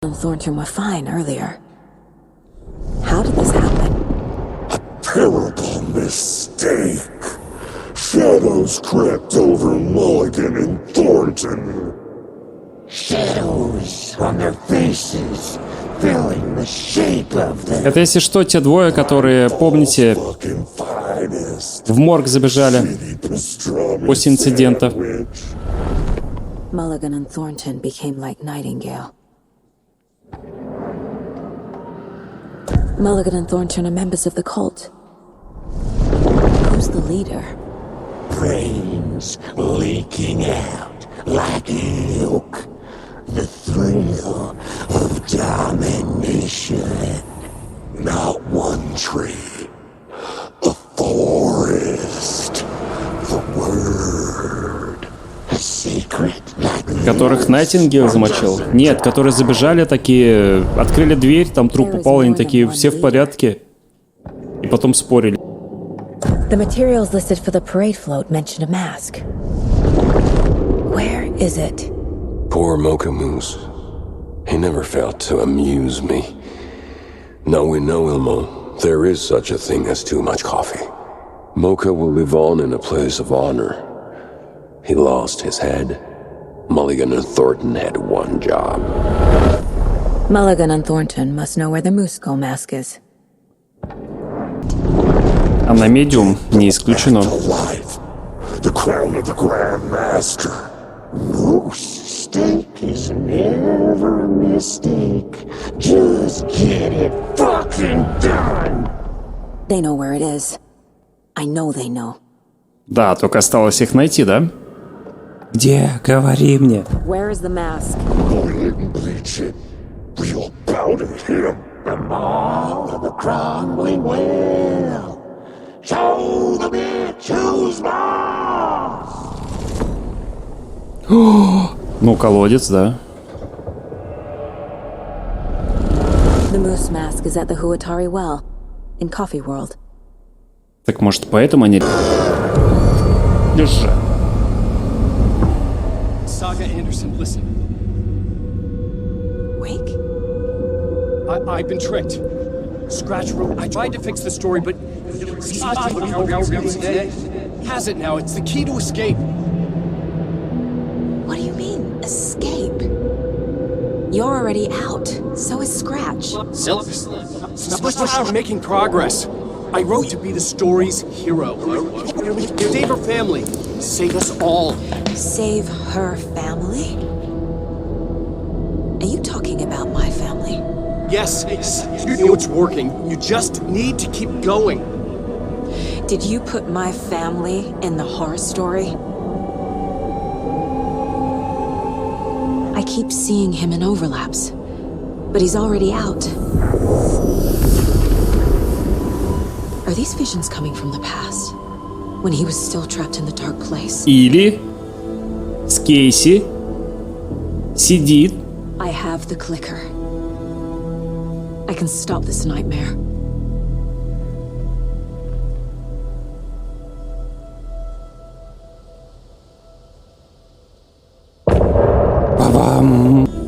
and Thornton were fine earlier. How did this happen? A terrible mistake. Shadows crept over Mulligan and Thornton. Shadows on their faces, filling the shape of them. Это, если что, те двое, которые, помните, в морг забежали после инцидента. Mulligan and Thornton became like Nightingale. Mulligan and Thornton are members of the cult. Who's the leader? Brains leaking out like milk. The thrill of domination. Not one tree. A forest. The word. A secret like Которых Найтингейл замочил? Нет, которые забежали такие, открыли дверь, там труп упал, они такие, все в порядке. И потом спорили. The materials listed for the parade float mention a mask. Where is it? Poor Mocha Moose. He never failed to amuse me. Now we know, Ilmo, there is such a thing as too much coffee. Mocha will live on in a place of honor. He lost his head. Mulligan and Thornton had one job. Mulligan and Thornton must know where the moose skull mask is. А на медиум не исключено. The crown of the Grand Master. Moose steak is never a mistake. Just get it fucking done. They know where it is. I know they know. Да, только осталось их найти, да? Где? Говори мне. Where is the mask? Go ahead and bleach it. Real bout at him. The maw of the crumbling well. Show the bitch who's boss. Ну, колодец, да. The moose mask is at the Huatari well, in Coffee World. Так может поэтому они... Держи. Saga Anderson, listen. Wake? I've been tricked. Scratch wrote. I tried to fix the story, but has it now. It's the key to escape. What do you mean, escape? You're already out. So is Scratch. We're making progress. I wrote to be the story's hero. Save her family. Save us all. Save her family? Are you talking about my family? Yes, you know it's working. You just need to keep going. Did you put my family in the horror story? I keep seeing him in overlaps, but he's already out. Are these visions coming from the past? When he was still trapped in the dark place? Или с Кейси сидит. I have the clicker. I can stop this nightmare.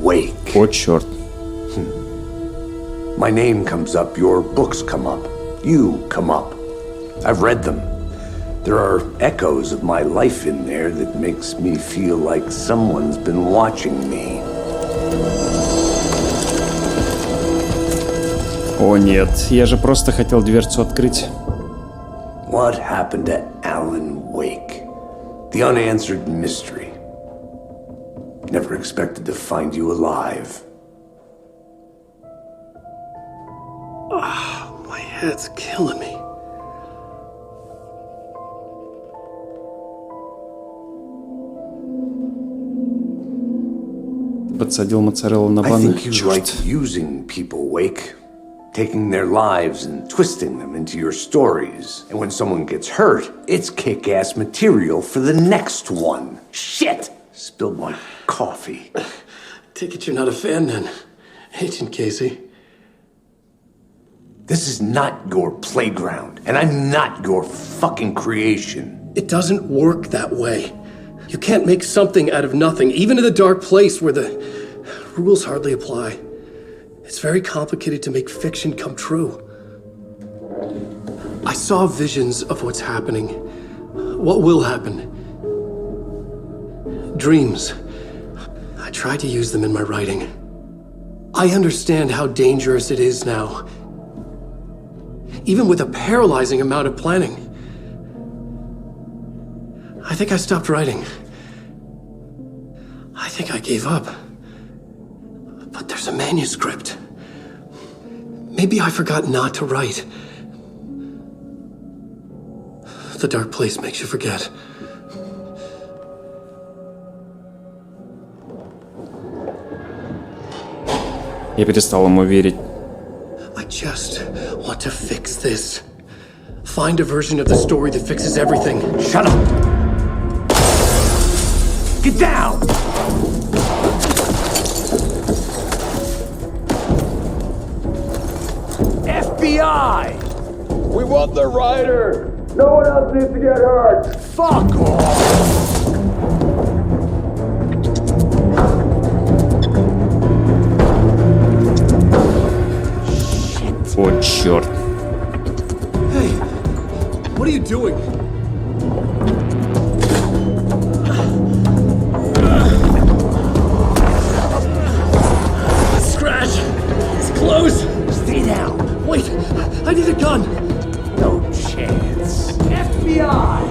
Wake. О, черт. My name comes up, your books come up, you come up. I've read them. There are echoes of my life in there that makes me feel like someone's been watching me. О, нет. Я же просто хотел дверцу открыть. What happened to Alan Wake? The unanswered mystery. Never expected to find you alive. My head's killing me. Подсадил моцареллу на I бананы. think you like using people, Wake. Taking their lives and twisting them into your stories. And when someone gets hurt, it's kick-ass material for the next one. Shit! Spilled my coffee. Take it you're not a fan then, Agent Casey. This is not your playground, and I'm not your fucking creation. It doesn't work that way. You can't make something out of nothing, even in the dark place where the rules hardly apply. It's very complicated to make fiction come true. I saw visions of what's happening, what will happen. Dreams. I tried to use them in my writing. I understand how dangerous it is now, even with a paralyzing amount of planning. I think I stopped writing. I think I gave up. But there's a manuscript. Maybe I forgot not to write. The dark place makes you forget. Я перестал ему верить. I just want to fix this. Find a version of the story that fixes everything. Shut up! Get down! FBI! We want the writer! No one else needs to get hurt! Fuck off! О, черт. Hey, what are you doing? Scratch! It's close! Stay down! Wait, I need a gun! No chance. FBI!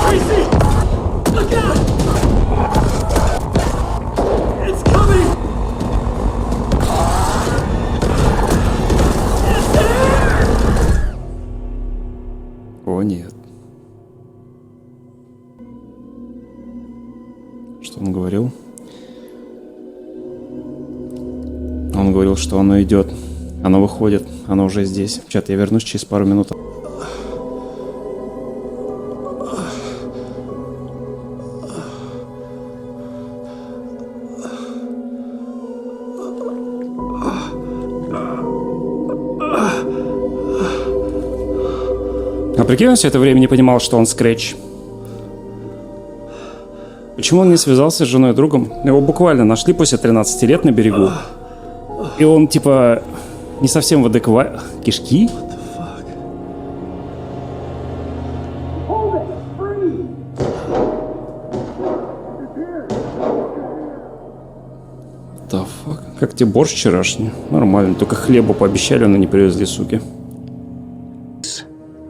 Tracy! Look out! It's coming! It's there! О, нет. Что он говорил? Он говорил, что оно идет. Оно выходит. Оно уже здесь. Чат, я вернусь через пару минут. А прикинь, он все это время не понимал, что он Скретч. Почему он не связался с женой и другом? Его буквально нашли после 13 лет на берегу. И он, типа, не совсем в адеквате. Кишки? Да фак. Как тебе борщ вчерашний? Нормально, только хлеба пообещали, но не привезли, суки.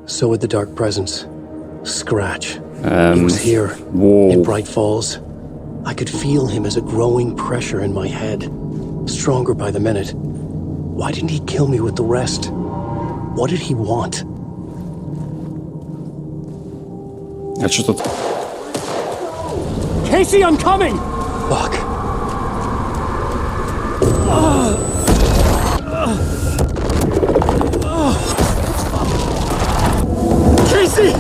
So with the dark presence. Scratch. He was here, in Bright Falls. I could feel him as a growing pressure in my head. Stronger by the minute. Why didn't he kill me with the rest? What did he want? А что тут? Casey, I'm coming! Fuck. Casey!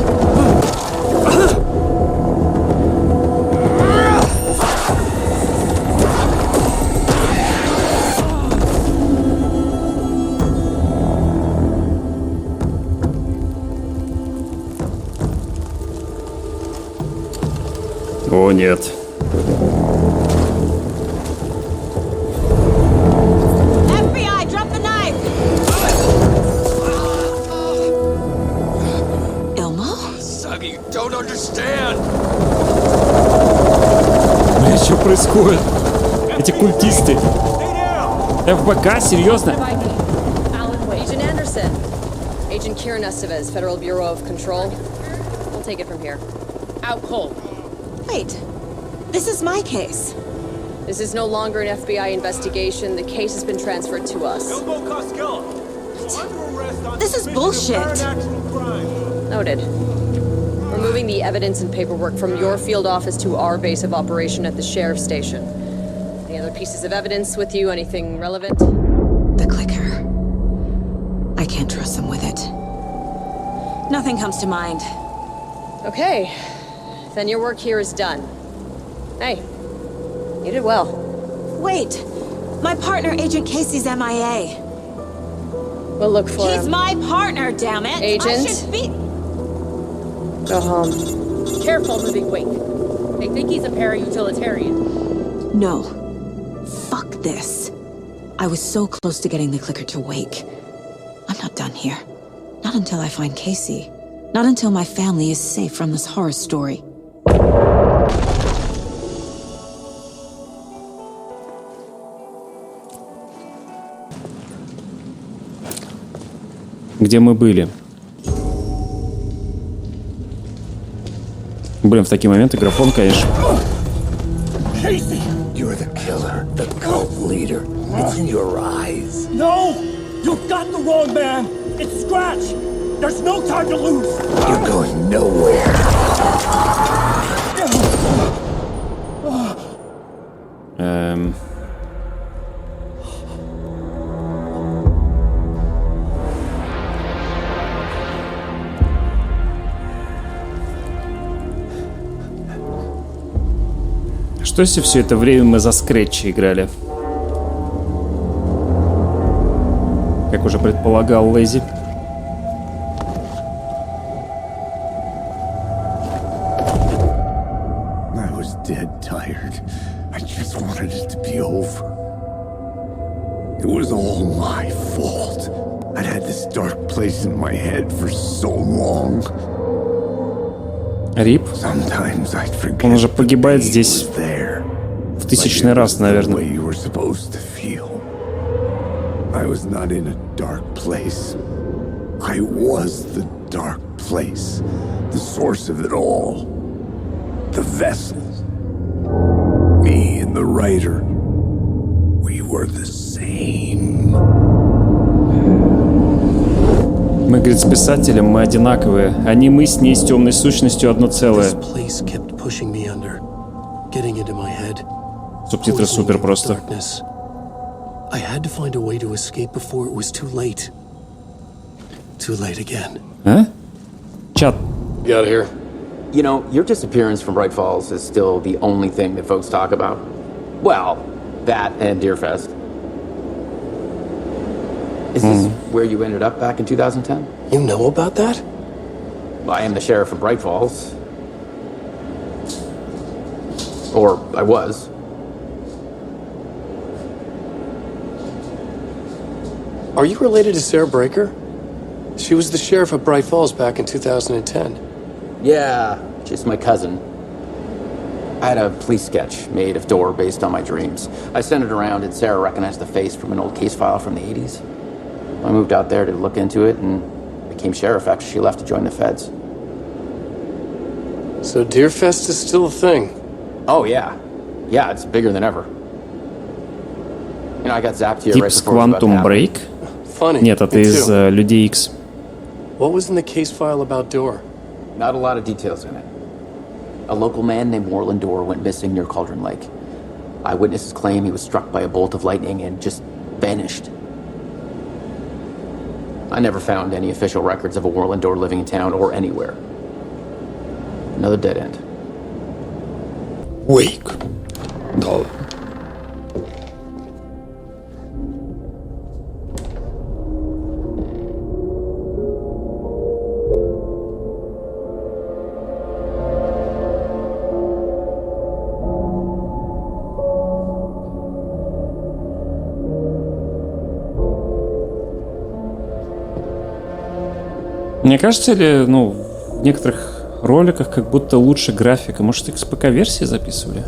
О, нет. FBI, drop the knife! Elmo? Suggy, you don't understand! Бля, что происходит? Эти культисты. ФБК? Серьезно? Agent Anderson. Agent Kieran Estevez, Federal Bureau of Control. We'll take it from here. Out cold. Wait, this is my case. This is no longer an FBI investigation. The case has been transferred to us. This is bullshit. Noted. We're moving the evidence and paperwork from your field office to our base of operation at the sheriff's station. Any other pieces of evidence with you? Anything relevant? The clicker. I can't trust them with it. Nothing comes to mind. Okay. Then your work here is done. Hey, you did well. Wait, my partner, Agent Casey's MIA. We'll look for He's him. my partner, damn it! Agent? I should be... Go home. Careful moving weight. They think he's a para-utilitarian. No. Fuck this. I was so close to getting the clicker to wake. I'm not done here. Not until I find Casey. Not until my family is safe from this horror story. Где мы были? Блин, в такие моменты графон, конечно. Casey! You're the killer, the cult leader. It's in your eyes. No! You've got the wrong man! It's Scratch! There's no time to lose! You're going nowhere. Что если все это время мы за Скретча играли? Как уже предполагал Лэйзи. I was dead tired. I just wanted it to be over. It was all my fault. I'd had this dark place in my head for so long. Рип. Sometimes I'd forget. Он уже погибает здесь в тысячный раз, наверное. I was not in a dark place. I was the dark place. The source of it all. The vessel. Me and the writer. We were the same. Мы, говорит, с писателем, мы одинаковые. Они, мы с ней с темной сущностью одно целое. Субтитры супер просто. I had to find a way to escape before it was too late. Too late again. А? Чат. Got here. You know, your disappearance from Bright Falls is still the only thing that folks talk about. Well, that and Deerfest. Is this where you ended up back in 2010? You know about that? I am the sheriff of Bright Falls. Or I was. Are you related to Sarah Breaker? She was the sheriff of Bright Falls back in 2010. Yeah, she's my cousin. I had a police sketch made of Dora based on my dreams. I sent it around and Sarah recognized the face from an old case file from the 80s. I moved out there to look into it and became sheriff after she left to join the feds. So Deerfest is still a thing? Oh, yeah. Yeah, it's bigger than ever. You know, I got zapped here right Tips before it was about to Quantum happen. Break? Funny. Нет, это из Людей Икс. What was in the case file about Dora? Not a lot of details in it. A local man named Warland Dorr went missing near Cauldron Lake. Eyewitnesses claim he was struck by a bolt of lightning and just vanished. I never found any official records of a Warland Dorr living in town or anywhere. Another dead end. Wake. Да. Мне кажется, или, в некоторых роликах как будто лучше графика. Может, их с ПК-версии записывали?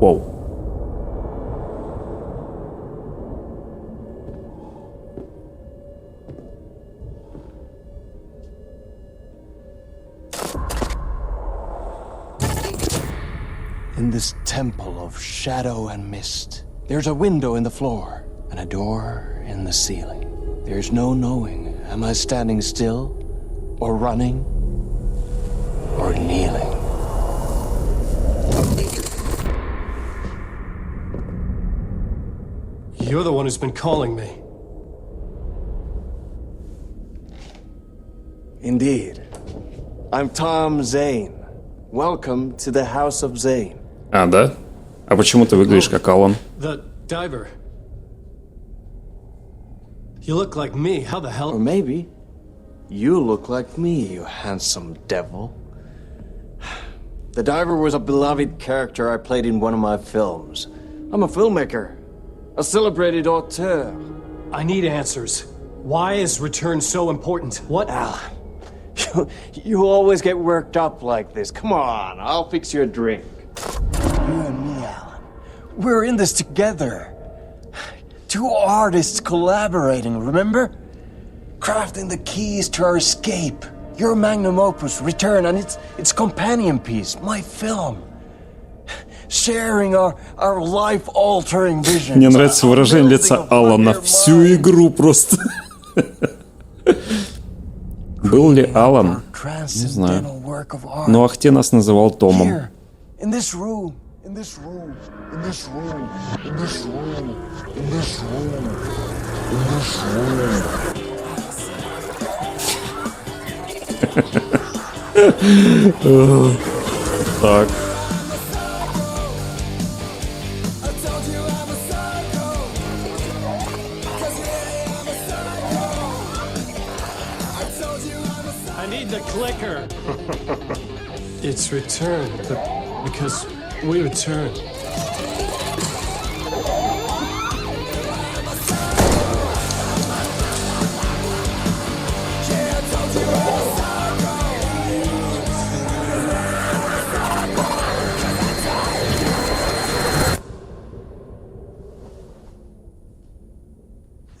Вау. In this temple of shadow and mist, there's a window in the floor and a door in the ceiling. There's no knowing, am I standing still, or running, or kneeling? You're the one who's been calling me. Indeed. I'm Tom Zane. Welcome to the House of Zane. А, да? А почему ты выглядишь как Алан? The diver. You look like me. How the hell? Or maybe you look like me, you handsome devil. The diver was a beloved character I played in one of my films. I'm a filmmaker. A celebrated auteur. I need answers. Why is return so important? What? Alan, you always get worked up like this. Come on, I'll fix you a drink. You and me, Alan. We're in this together. Two artists collaborating, remember? Crafting the keys to our escape. Your magnum opus, Return, and its companion piece, my film. Sharing our life-altering vision. Мне нравится выражение лица Алана всю игру просто. Был ли Алан? Не знаю. Но Ахте нас называл Томом. Так. I need the clicker. It's return, but because we return.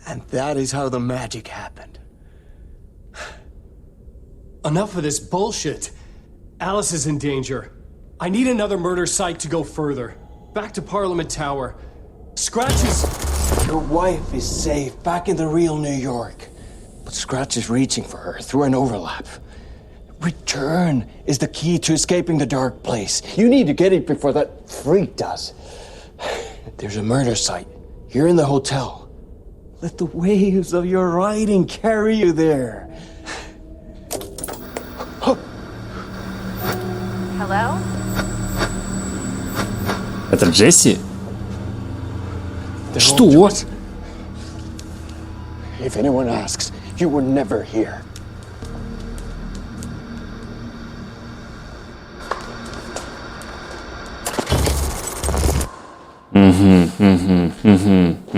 And that is how the magic happened. Enough of this bullshit. Alice is in danger. I need another murder site to go further. Back to Parliament Tower. Scratch is... Your wife is safe, back in the real New York. But Scratch is reaching for her through an overlap. Return is the key to escaping the dark place. You need to get it before that freak does. There's a murder site here in the hotel. Let the waves of your writing carry you there. Hello? Это Джесси? Что? If anyone asks, you were never here.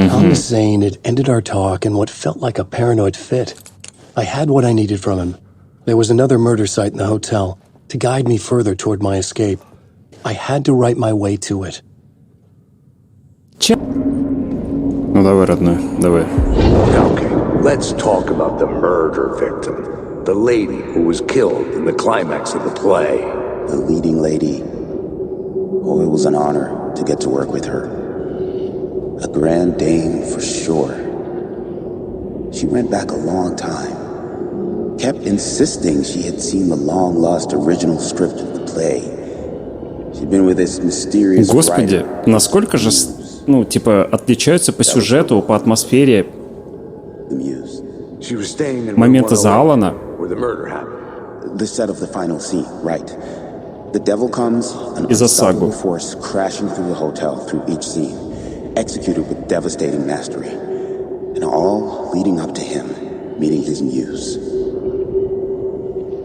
I'm saying it ended our talk in what felt like a paranoid fit. I had what I needed from him. There was another murder site in the hotel to guide me further toward my escape. I had to write my way to it. Ну давай, родной, давай. Okay, let's talk about the murder victim. The lady who was killed in the climax of the play. The leading lady. Oh, it was an honor to get to work with her. A grand dame for sure. She went back a long time. Kept insisting she had seen the long-lost original script of the play. She'd been with this mysterious Господи, writer. насколько же, ну, типа, отличаются по сюжету, по атмосфере моменты за Алана. The set of the final scene, right. The devil comes, an И за Сагу. unstoppable force crashing through the hotel through each scene, executed with devastating mastery, and all leading up to him meeting his muse.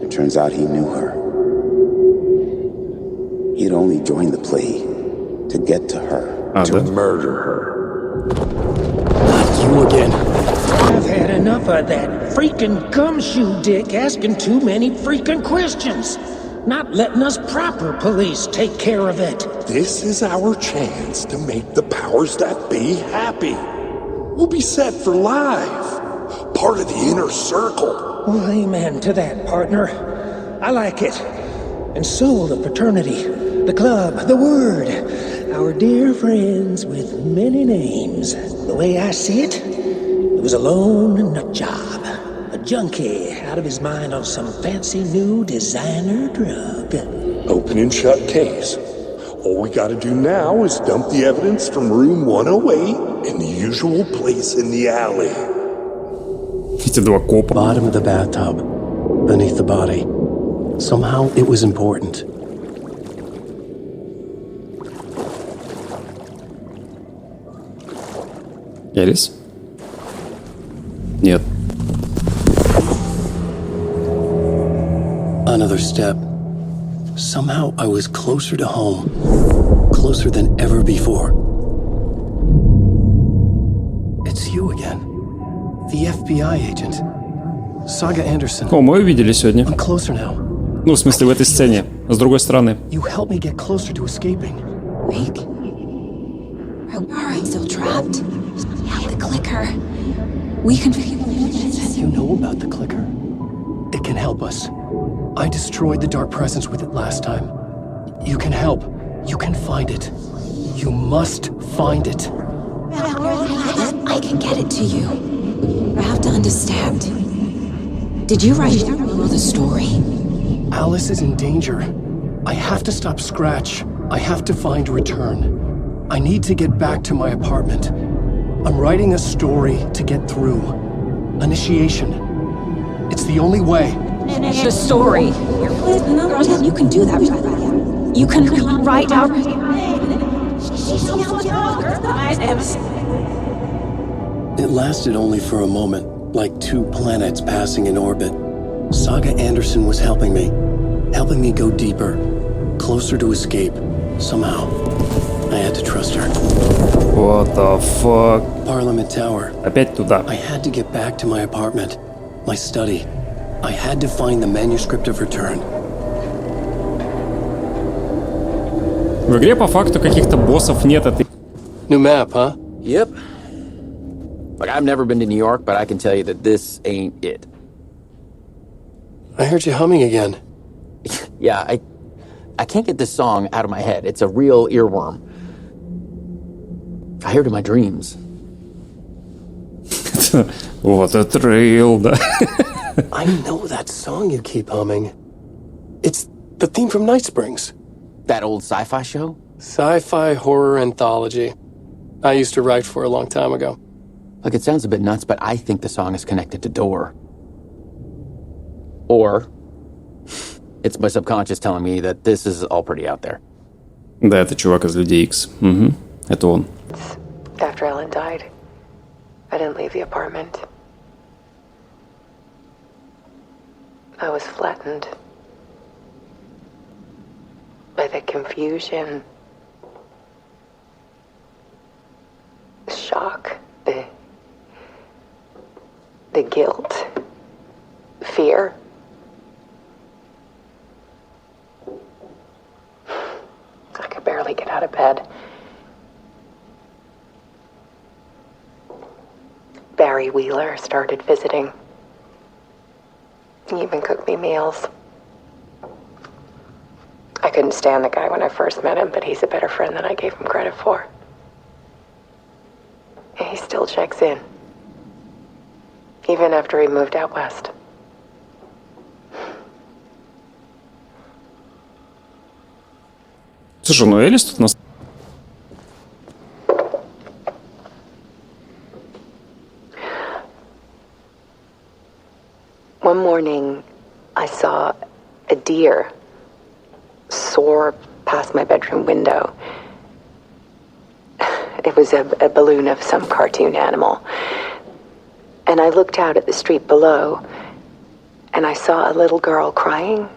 It turns out he knew her. He had only joined the play to get to her. To murder her. Not you again. I've had enough of that freaking gumshoe dick asking too many freaking questions. Not letting us proper police take care of it. This is our chance to make the powers that be happy. We'll be set for life. Part of the inner circle. Well, amen to that, partner. I like it. And so the fraternity, the club, the word, our dear friends with many names. The way I see it, it was a lone nut job. A junkie out of his mind on some fancy new designer drug. Open and shut case. All we gotta do now is dump the evidence from room 108 in the usual place in the alley. Эти два копа. Bottom of the bathtub, beneath the body. Somehow it was important. Элис? Нет. Another step. Somehow I was closer to home. Closer than ever before. you again. The FBI agent. Saga Anderson. О, мы увидели сегодня. I'm closer now. Ну, в смысле, в этой сцене. С другой стороны. You helped me get closer to escaping. Wake? Are we still trapped? Yeah, the clicker. We can figure it. You know about the clicker? It can help us. I destroyed the dark presence with it last time. You can help. You can find it. You must find it. I can get it to you. I have to understand. Did you write the story? Alice is in danger. I have to stop Scratch. I have to find Return. I need to get back to my apartment. I'm writing a story to get through. Initiation. It's the only way. The story. You can do that. You can write out. It lasted only for a moment, like two planets passing in orbit. Saga Anderson was helping me go deeper, closer to escape. Somehow, I had to trust her. What the fuck? Parliament Tower. Опять туда. I had to get back to my apartment, my study. I had to find the manuscript of Return. В игре по факту каких-то боссов нет. New map, huh? Yep. Like, I've never been to New York, but I can tell you that this ain't it. I heard you humming again. Yeah, I can't get this song out of my head. It's a real earworm. I hear it in my dreams. Вот это трейл, да. I know that song you keep humming. It's the theme from Night Springs. That old sci-fi show? Sci-fi horror anthology. I used to write for a long time ago. Look, it sounds a bit nuts, but I think the song is connected to Door. Or it's my subconscious telling me that this is all pretty out there. Да, это чувак из Людей Икс. Угу. Это он. After Ellen died, I didn't leave the apartment. I was flattened by the confusion, the shock, the guilt, fear. I could barely get out of bed. Barry Wheeler started visiting. He even cooked me meals. I couldn't stand the guy when I first met him, but he's a better friend than I gave him credit for. And he still checks in. Even after he moved out west. Слушай, ну Элис тут нас... One morning, I saw a deer soar past my bedroom window. It was a balloon of some cartoon animal. And I looked out at the street below, and I saw a little girl crying.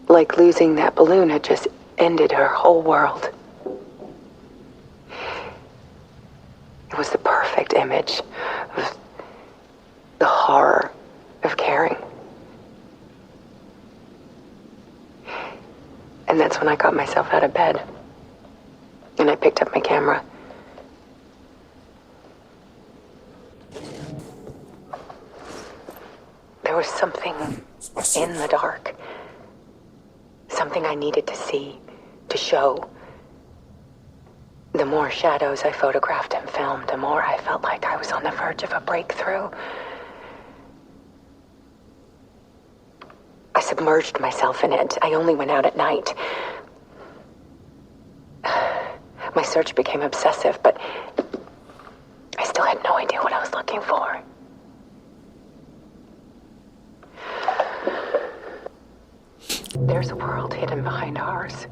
Like losing that balloon had just ended her whole world. It was the perfect image of the horror of caring. And that's when I got myself out of bed. And I picked up my camera. There was something in the dark. Something I needed to see, to show. The more shadows I photographed and filmed, the more I felt like I was on the verge of a breakthrough. I submerged myself in it. I only went out at night. My search became obsessive, but I still had no idea what I was looking for. There's a world hidden behind ours.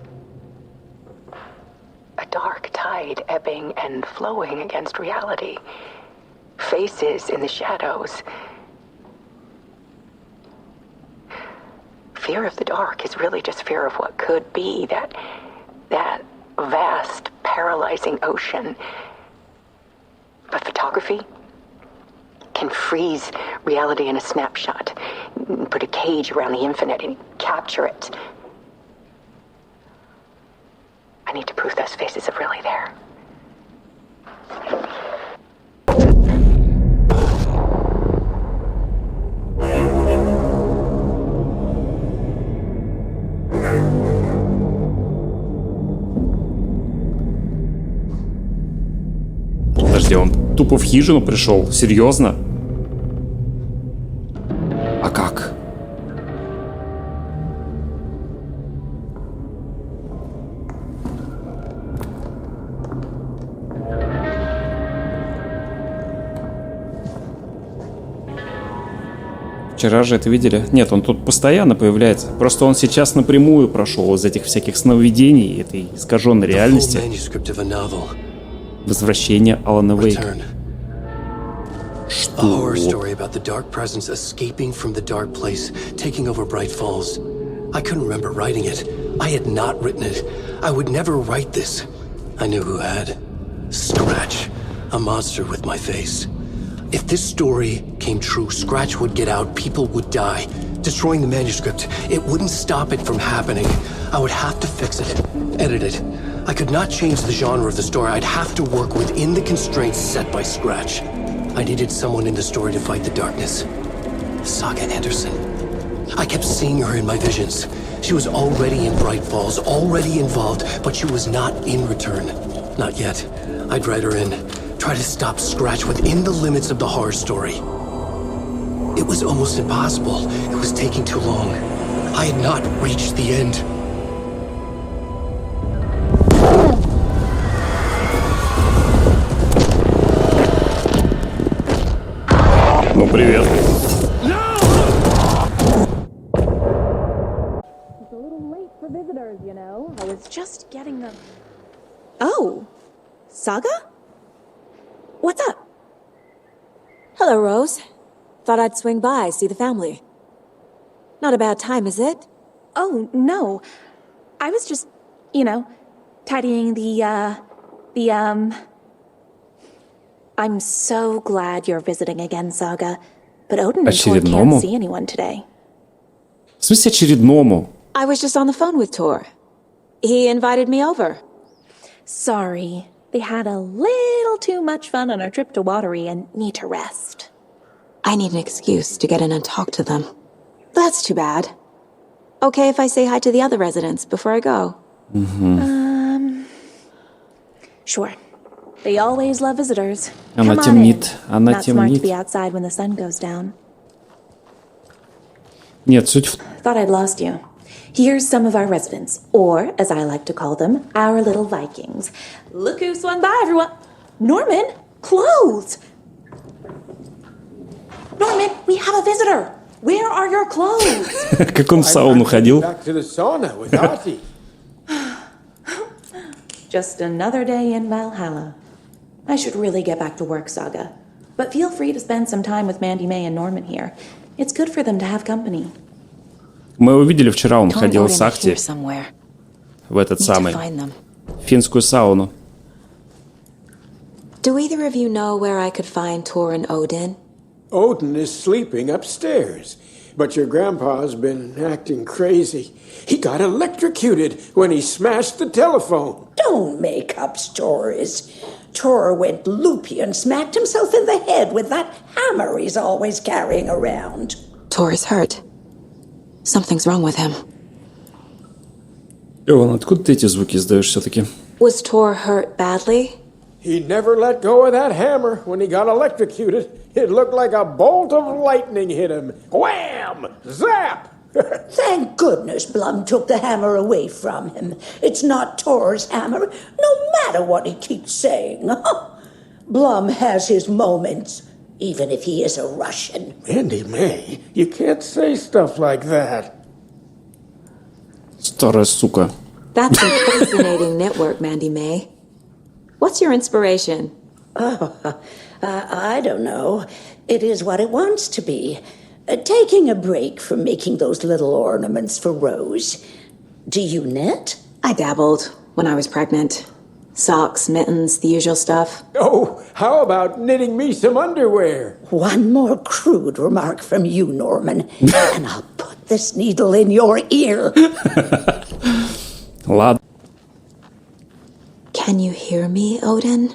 A dark tide ebbing and flowing against reality. Faces in the shadows. Fear of the dark is really just fear of what could be, that vast, paralyzing ocean. But photography can freeze reality in a snapshot, put a cage around the infinite and capture it. I need to prove those faces are really there. Подожди, он тупо в хижину пришел? Серьезно? А как? Вчера же это видели? Нет, он тут постоянно появляется. Просто он сейчас напрямую прошел из этих всяких сновидений, этой искаженной реальности. Возвращение Алана Вейка. A horror story about the dark presence escaping from the dark place, taking over Bright Falls. I couldn't remember writing it. I had not written it. I would never write this. I knew who had. Scratch. A monster with my face. If this story came true, Scratch would get out, people would die. Destroying the manuscript, it wouldn't stop it from happening. I would have to fix it, edit it. I could not change the genre of the story. I'd have to work within the constraints set by Scratch. I needed someone in the story to fight the darkness. Saga Anderson. I kept seeing her in my visions. She was already in Bright Falls, already involved, but she was not in return. Not yet. I'd write her in. Try to stop Scratch within the limits of the horror story. It was almost impossible. It was taking too long. I had not reached the end. Ну, привет. It's a little late for visitors, you know. I was just getting them. Oh, Saga? What's up? Hello, Rose. Thought I'd swing by, see the family. Not a bad time, is it? Oh, no. I was just, you know, tidying I'm so glad you're visiting again, Saga. But Odin and Tor can't see anyone today. В смысле очередному? I was just on the phone with Tor. He invited me over. Sorry. They had a little too much fun on our trip to Watery and need to rest. I need an excuse to get in and talk to them. That's too bad. Okay if I say hi to the other residents before I go? Sure. They always love visitors. Она Come темнит, on in. она Not smart to темнит. be outside when the sun goes down. Нет, суть в... Thought I'd lost you. Here's some of our residents, or, as I like to call them, our little Vikings. Look who swung by, everyone. Norman, clothes! Norman, we have a visitor. Where are your clothes? Как он в сауну ходил. Back to the sauna with Artie. Just another day in Valhalla. I should really get back to work, Saga. But feel free to spend some time with Mandy May and Norman here. It's good for them to have company. Мы его видели вчера, он ходил с Ахти в этот самый финскую сауну. Do either of you know where I could find Tor and Odin? Odin is sleeping upstairs, but your grandpa's been acting crazy. He got electrocuted when he smashed the telephone. Don't make up stories. Tor went loopy and smacked himself in the head with that hammer he's always carrying around. Tor is hurt. Something's wrong with him. Иван, откуда ты эти звуки издаешь все-таки? Was Tor hurt badly? He never let go of that hammer when he got electrocuted. It looked like a bolt of lightning hit him. Wham! Zap! Thank goodness Blum took the hammer away from him. It's not Tor's hammer, no matter what he keeps saying. Blum has his moments, even if he is a Russian. Mandy May, you can't say stuff like that. Старая сука. That's a fascinating network, Mandy May. What's your inspiration? I don't know. It is what it wants to be. Taking a break from making those little ornaments for Rose. Do you knit? I dabbled when I was pregnant. Socks, mittens, the usual stuff. Oh, how about knitting me some underwear? One more crude remark from you, Norman, and I'll put this needle in your ear. Ладно. Can you hear me, Odin?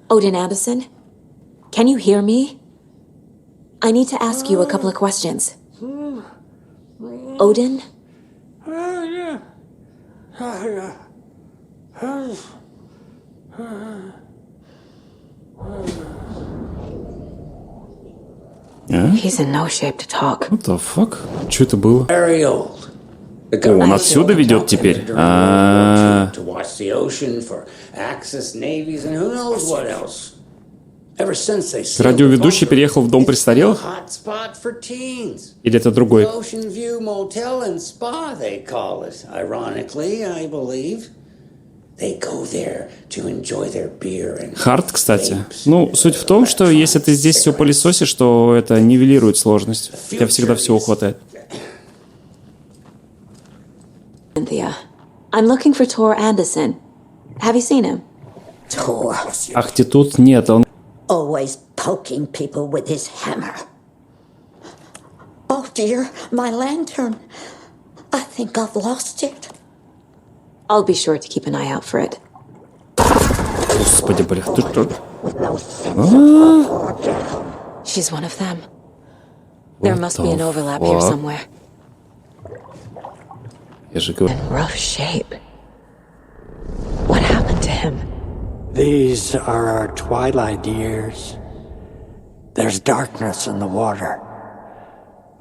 Odin Addison? Can you hear me? I need to ask you a couple of questions. Odin? He's in no shape to talk. What the fuck? Что это было? Very old. О, он отсюда ведет теперь. To watch the ocean for Axis navies and who knows what else. Ever since they Радиоведущий переехал в дом престарелых? hot spot for teens. Или это другой? Ocean View Motel and Spa, they call it. Ironically, I believe. They go there to enjoy their beer and Хард, кстати. Ну, суть в том, что если ты здесь все пылесосишь, то это нивелирует сложность. У тебя всегда всего хватает. Cynthia, I'm looking for Tor Anderson. Have you seen him? Tor. Ах, ты тут нет, он... Always poking people with his hammer. Oh dear, my lantern. I think I've lost it. I'll be sure to keep an eye out for it. Господи, бля, ты что? She's one of them. There must be an overlap here somewhere. Я же говорю. In rough shape. What happened to him? These are our twilight years. There's darkness in the water.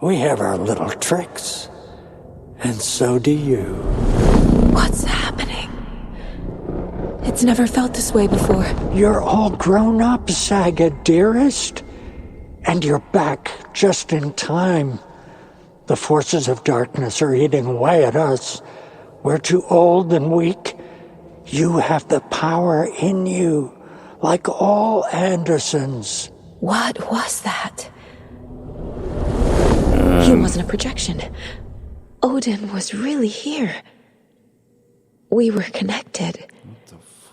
We have our little tricks. And so do you. What's happening? It's never felt this way before. You're all grown up, Saga, dearest. And you're back just in time. The forces of darkness are eating away at us. We're too old and weak. You have the power in you, like all Andersons. What was that? It wasn't a projection. Odin was really here. We were connected.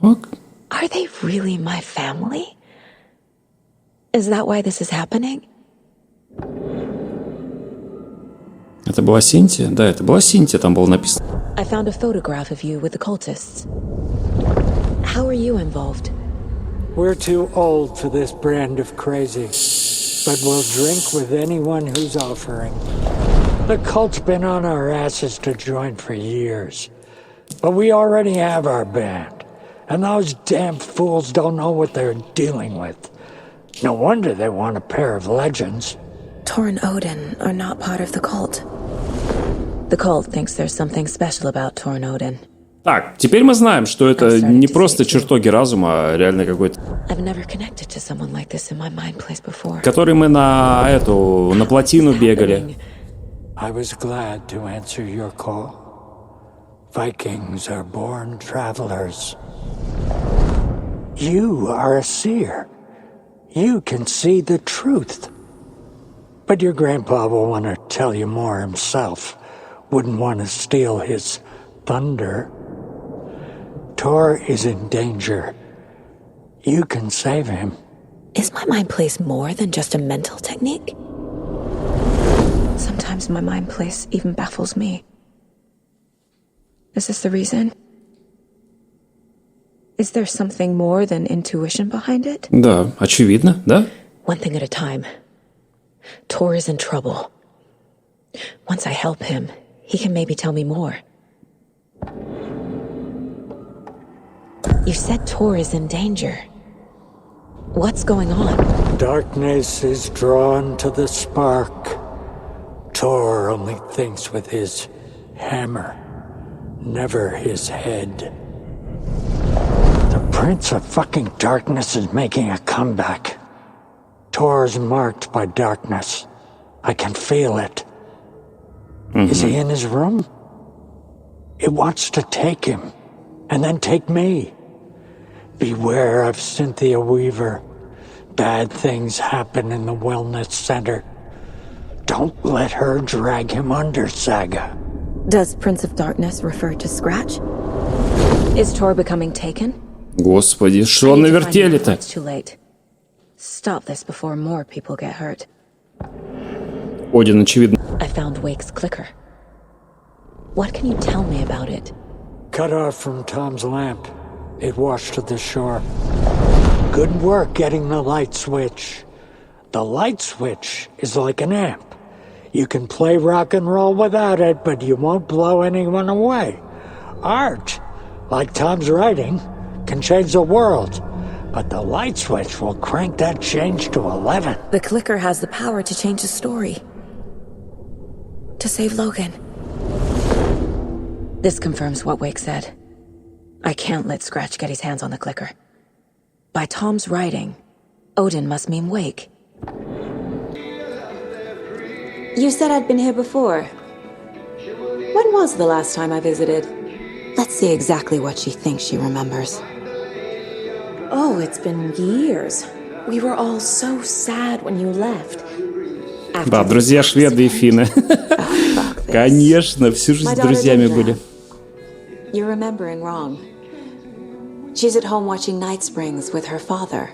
Fuck? Are they really my family? Is that why this is happening? Это была Синтия? Да, это была Синтия, там было написано. I found a photograph of you with the cultists. How are you involved? We're too old for this brand of crazy, but we'll drink with anyone who's offering. The cult's been on our asses to join for years, but we already have our band, and those damn fools don't know what they're dealing with. No wonder they want a pair of legends. Tor and Odin are not part of the cult. The cult thinks there's something special about Tor and Odin. Так, теперь мы знаем, что это не просто чертоги разума, а реально какой-то... I've never connected to someone like this in my mind place before. Который мы на плотину бегали. I was glad to answer your call. Vikings are born travelers. You are a seer. You can see the truth. But your grandpa will want to tell you more himself. Wouldn't want to steal his thunder. Tor is in danger. You can save him. Is my mind place more than just a mental technique? Sometimes my mind place even baffles me. Is this the reason? Is there something more than intuition behind it? Да, очевидно, да? One thing at a time. Tor is in trouble. Once I help him, he can maybe tell me more. You said Tor is in danger. What's going on? Darkness is drawn to the spark. Tor only thinks with his hammer, never his head. The Prince of fucking Darkness is making a comeback. Tor's marked by darkness. I can feel it. Is he in his room? It wants to take him, and then take me. Beware of Cynthia Weaver. Bad things happen in the wellness center. Don't let her drag him under, Saga. Does Prince of Darkness refer to Scratch? Is Tor becoming taken? Господи, что навертели-то? It's too late. Stop this before more people get hurt. Один, очевидно. I found Wake's clicker. What can you tell me about it? Cut off from Tom's lamp. It washed to the shore. Good work getting the light switch. The light switch is like an amp. You can play rock and roll without it, but you won't blow anyone away. Art, like Tom's writing, can change the world, but the light switch will crank that change to 11. The clicker has the power to change the story. To save Logan. This confirms what Wake said. I can't let Scratch get his hands on the clicker. By Tom's writing, Odin must mean Wake. You said I'd been here before. When was the last time I visited? Let's see exactly what she thinks she remembers. Oh, it's been years. We were all so sad when you left. Да, друзья шведы и финны. Конечно, всю жизнь друзьями были. You're remembering wrong. She's at home watching Night Springs with her father.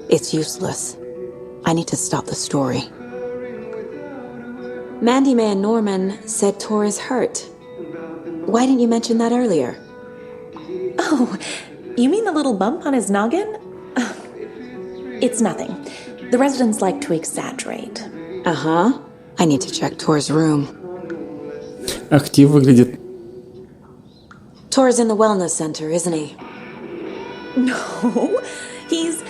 It's useless. I need to stop the story. Mandy May and Norman said Tor is hurt. Why didn't you mention that earlier? Oh, you mean the little bump on his noggin? It's nothing. The residents like to exaggerate. Uh-huh. I need to check Tor's room. Актив выглядит. Tor's in the wellness center, isn't he? No, he's...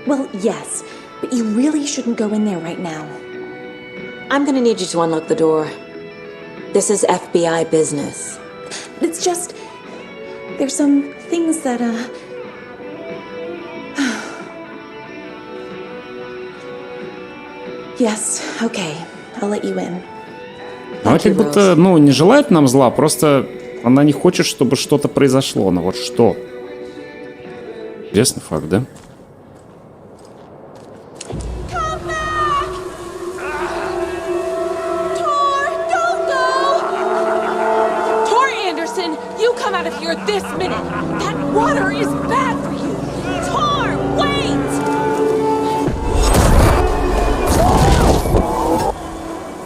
Well, yes, but you really shouldn't go in there right now. I'm gonna need you to unlock the door. This is FBI business. It's just... There's some things that, Yes, okay. I'll let you in. Она как будто, не желает нам зла, просто она не хочет, чтобы что-то произошло. Но вот что? Интересный факт, да? This minute! That water is bad for you! Tor, wait!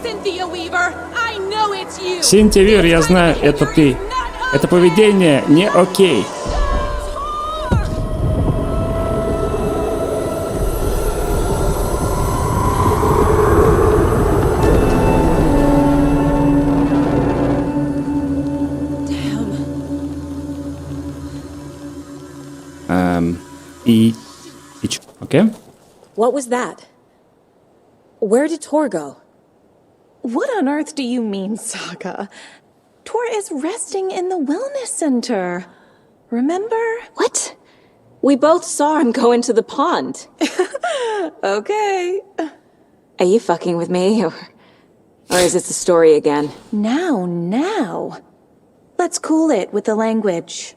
Cynthia Weaver, I know it's you! Синтия Вир, я знаю, это ты. Это поведение не окей. Okay. What was that? Where did Tor go? What on earth do you mean, Saga? Tor is resting in the wellness center. Remember? What? We both saw him go into the pond. Okay. Are you fucking with me, or is it the story again? Now. Let's cool it with the language.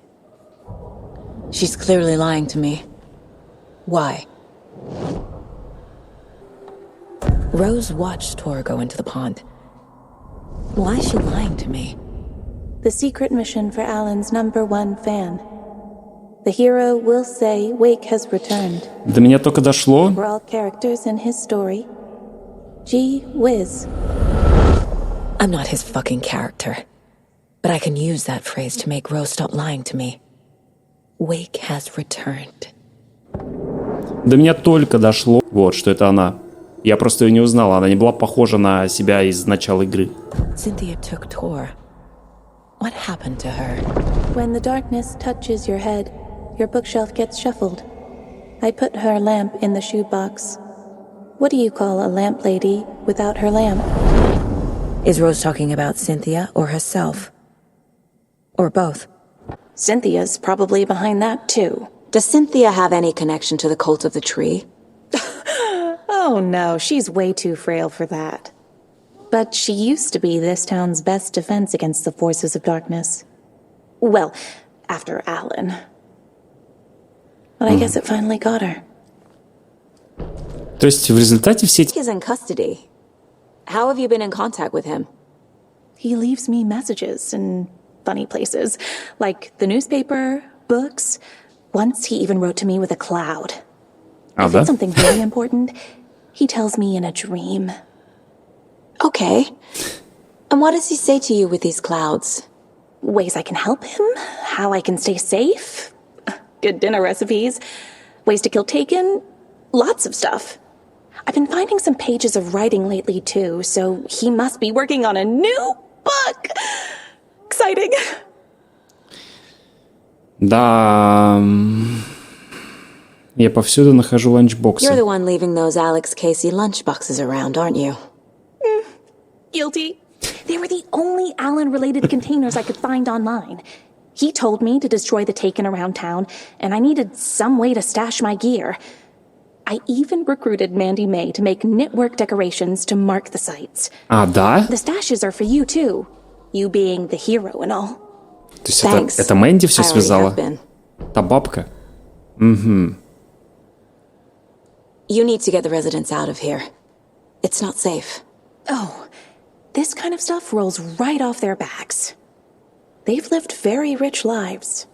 She's clearly lying to me. Why? Rose watched Tor go into the pond. Why is she lying to me? The secret mission for Alan's #1 fan. The hero will say Wake has returned. До меня только дошло. We're all characters in his story. Gee whiz. I'm not his fucking character. But I can use that phrase to make Rose stop lying to me. Wake has returned. До меня только дошло, вот, что это она. Я просто ее не узнал, она не была похожа на себя из начала игры. Cynthia took Tor. What happened to her? When the darkness touches your head, your bookshelf gets shuffled. I put her lamp in the shoebox. What do you call a lamp lady without her lamp? Is Rose talking about Cynthia or herself? Or both? Cynthia's probably behind that, too. Does Cynthia have any connection to the cult of the tree? Oh no, she's way too frail for that. But she used to be this town's best defense against the forces of darkness. Well, after Alan. But I guess it finally got her. То есть в результате все эти... He's in custody. How have you been in contact with him? He leaves me messages in funny places, like the newspaper, books. Once he even wrote to me with a cloud. If it's something really important, he tells me in a dream. Okay. And what does he say to you with these clouds? Ways I can help him, how I can stay safe, good dinner recipes, ways to kill Taken, lots of stuff. I've been finding some pages of writing lately too, so he must be working on a new book. Exciting. Да. Я повсюду нахожу ланчбоксы. You're the one leaving those Alex Casey lunchboxes around, aren't you? Guilty. They were the only Alan-related containers I could find online. He told me to destroy the Taken around town, and I needed some way to stash my gear. I even recruited Mandy May to make knitwork decorations to mark the sites. А, да? The stashes are for you, too. You being the hero and all. То есть это Мэнди все связала? Та бабка? Угу. You need to get the residents out of here. It's not safe. Oh, this kind of stuff rolls right off their backs. They've lived very rich lives.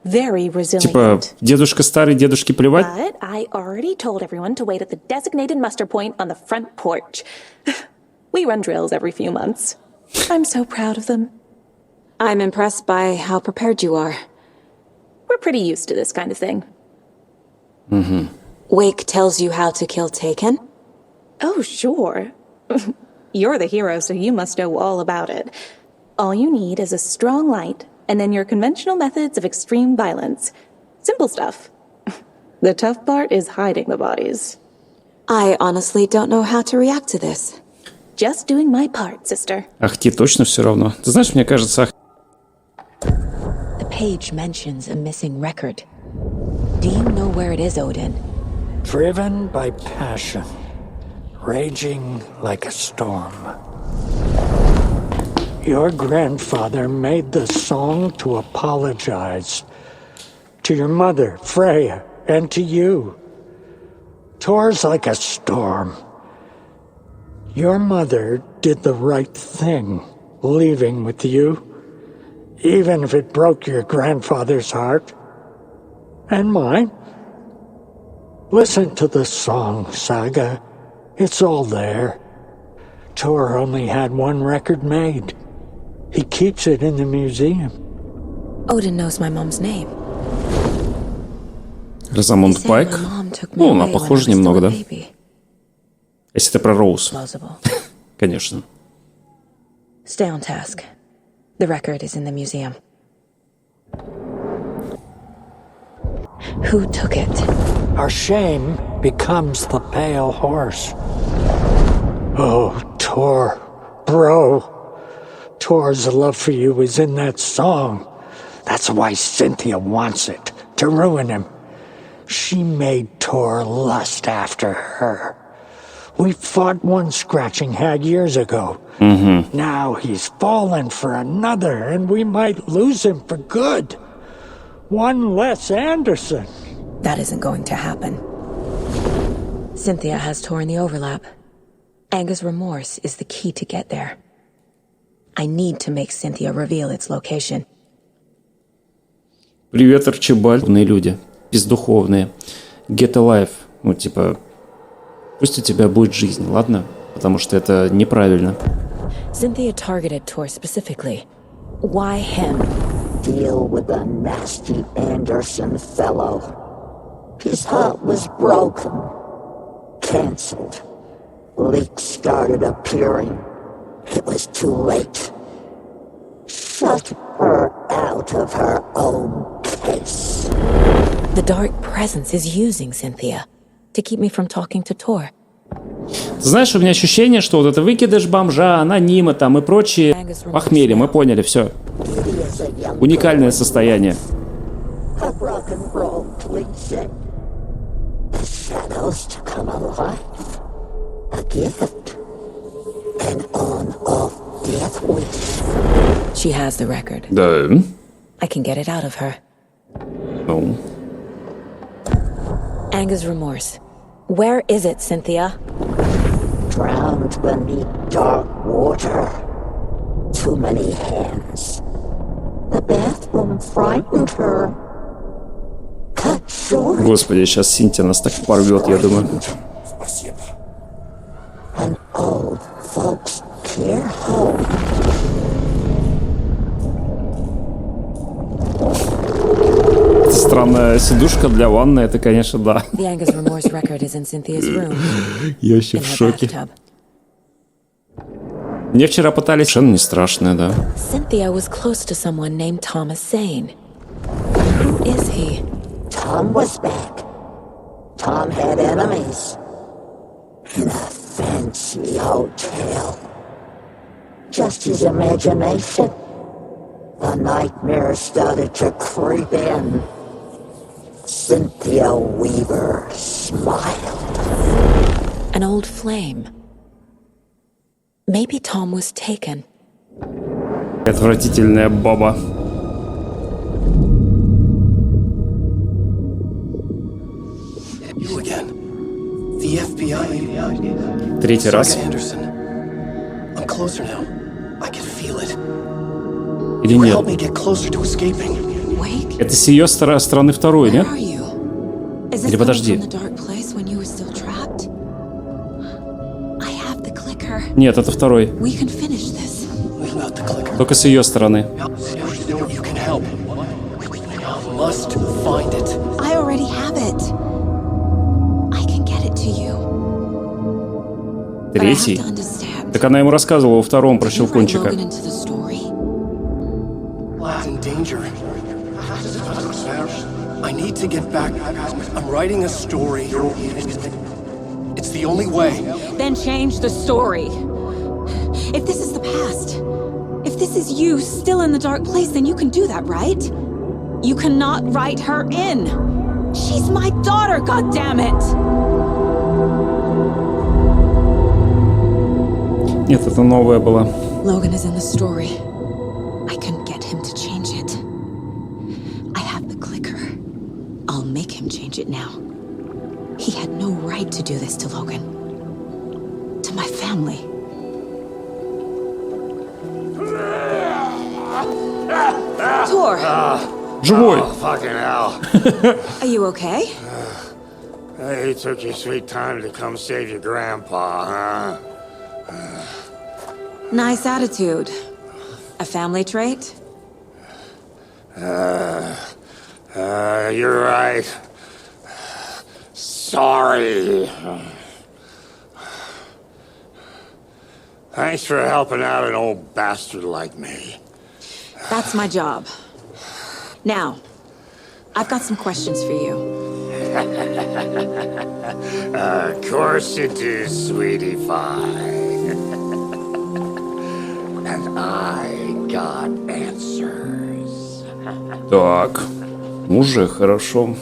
Very resilient. Типа, дедушка старый, дедушке плевать? But I already told everyone to wait at the designated muster point on the front porch. We run drills every few months. I'm so proud of them. I'm impressed by how prepared you are. We're pretty used to this kind of thing. Mm-hmm. Wake tells you how to kill Taken? Oh, sure. You're the hero, so you must know all about it. All you need is a strong light, and then your conventional methods of extreme violence. Simple stuff. The tough part is hiding the bodies. I honestly don't know how to react to this. Just doing my part, sister. Ах, тебе точно все равно. Ты знаешь, мне кажется... The page mentions a missing record. Do you know where it is, Odin? Driven by passion, raging like a storm. Your grandfather made the song to apologize to your mother, Freya, and to you. Tours like a storm. Your mother did the right thing, leaving with you, even if it broke your grandfather's heart. And mine. Listen to the song, Saga. It's all there. Tor only had one record made. He keeps it in the museum. Odin knows my mom's name. Розамонд Пайк? Ну, она похожа немного, да? Если ты про Роуз. Конечно. Stay on task. The record is in the museum. Who took it? Our shame becomes the pale horse. Oh, Tor, bro. Tor's love for you is in that song. That's why Cynthia wants it, to ruin him. She made Tor lust after her. We fought one scratching hag years ago. Mm-hmm. Now he's fallen for another, and we might lose him for good. One less Anderson. That isn't going to happen. Cynthia has torn the overlap. Anga's remorse is the key to get there. I need to make Cynthia reveal its location. Привет, Арчибальд. Люди. Бездуховные. Get alive. Ну, типа, пусть у тебя будет жизнь, ладно? Потому что это неправильно. Cynthia targeted Tor specifically. Why him? Deal with the nasty Anderson fellow. His heart was broken. Cancelled. Leaks started appearing. It was too late. Shut her out of her own case. The dark presence is using Cynthia to keep me from talking to Tor. Ты знаешь, у меня ощущение, что вот это выкидыш бомжа, анонимы там и прочие похмелье, мы поняли, все. Уникальное состояние. She has the record. Да. I can get it out of her. Ну. Anga's remorse. Where is it, Cynthia? Drowned beneath dark water. Too many hands. The bathroom frightened her. Cut short. Господи, сейчас Синтия нас так порвет, я думаю. An old folks care home. Странная сидушка для ванны, это, конечно, да. Я вообще в шоке. Мне вчера пытались... Совершенно не страшное, да. Cynthia was close to someone named Thomas Zane. Who is he? Tom was back. Tom had enemies. In a fancy hotel. Just his imagination. The nightmare started to creep in. Cynthia Weaver smiled. An old flame. Maybe Tom was taken. Отвратительная баба. You again. The FBI. Третий раз. I'm closer now. I can feel it. Или нет? Help me get closer to escaping. Это с ее стороны второй, нет? Или подожди. Нет, это второй. Только с ее стороны. Третий? Так она ему рассказывала во втором про Щелкунчика. I need to get back. I'm writing a story. It's the only way. Then change the story. If this is the past, if this is you still in the dark place, then you can do that, right? You cannot write her in. She's my daughter, goddammit! Нет, это новая была. Logan is in the story. I can get him to change it. I have the clicker. I'll make him change it now. He had no right to do this to Logan. To my family. Tor! Живой! Oh, fucking hell. Are you okay? Hey, took your sweet time to come save your grandpa, huh? Nice attitude. A family trait? You're right. Sorry. Thanks for helping out an old bastard like me. That's my job. Now, I've got some questions for you. Of course you do, sweetie pie. And I got answers. Так, уже хорошо.